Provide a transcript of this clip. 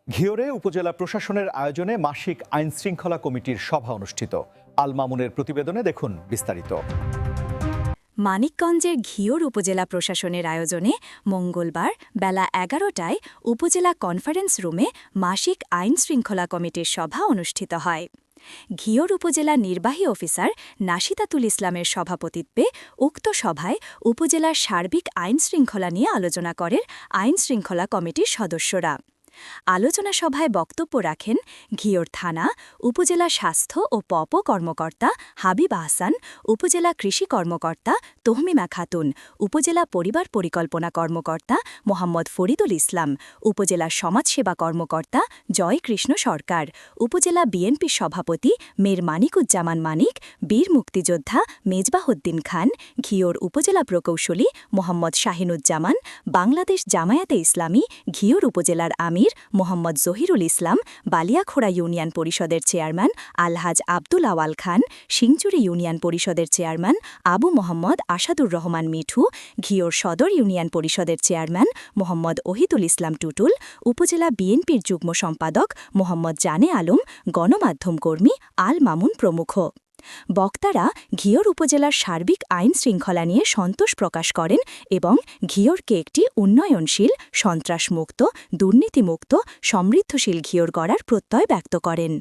ঘিওরে উপজেলা প্রশাসনের আয়োজনে মাসিক আইন শৃঙ্খলা কমিটির সভা অনুষ্ঠিত। আল মামুনের প্রতিবেদনে দেখুন বিস্তারিত। মানিকগঞ্জের ঘিওর উপজেলা প্রশাসনের আয়োজনে মঙ্গলবার বেলা ১১টায় উপজেলা কনফারেন্স রুমে মাসিক আইন শৃঙ্খলা কমিটির সভা অনুষ্ঠিত হয়। ঘিওর উপজেলা নির্বাহী অফিসার নাশিতাতুল ইসলামের সভাপতিত্বে উক্ত সভায় উপজেলার সার্বিক আইন শৃঙ্খলা নিয়ে আলোচনা করেন আইন শৃঙ্খলা কমিটির সদস্যরা। আলোচনা সভায় বক্তব্য রাখেন ঘিওর থানা, উপজেলা স্বাস্থ্য ও পপ কর্মকর্তা হাবিব আহসান, উপজেলা কৃষি কর্মকর্তা তহমিমা খাতুন, উপজেলা পরিবার পরিকল্পনা কর্মকর্তা মোহাম্মদ ফরিদুল ইসলাম, উপজেলা সমাজসেবা কর্মকর্তা জয়কৃষ্ণ সরকার, উপজেলা বিএনপির সভাপতি মীর মানিকুজ্জামান মানিক, বীর মুক্তিযোদ্ধা মেজবাহউদ্দিন খান, ঘিওর উপজেলা প্রকৌশলী মোহাম্মদ শাহিনুজ্জামান, বাংলাদেশ জামায়াতে ইসলামী ঘিওর উপজেলার আমির মোহাম্মদ জহিরুল ইসলাম, বালিয়াখোড়া ইউনিয়ন পরিষদের চেয়ারম্যান আলহাজ আব্দুল আওয়াল খান, সিংচুরি ইউনিয়ন পরিষদের চেয়ারম্যান আবু মোহাম্মদ আসাদুর রহমান মিঠু, ঘিওর সদর ইউনিয়ন পরিষদের চেয়ারম্যান মোহাম্মদ ওহিদুল ইসলাম টুটুল, উপজেলা বিএনপির যুগ্ম সম্পাদক মোহাম্মদ জানে আলম, গণমাধ্যম কর্মী আল মামুন প্রমুখ। বক্তারা ঘিওর উপজেলার সার্বিক আইন শৃঙ্খলা নিয়ে সন্তোষ প্রকাশ করেন এবং ঘিওরকে একটি উন্নয়নশীল, সন্ত্রাসমুক্ত, দুর্নীতিমুক্ত, সমৃদ্ধশীল ঘিওর গড়ার প্রত্যয় ব্যক্ত করেন।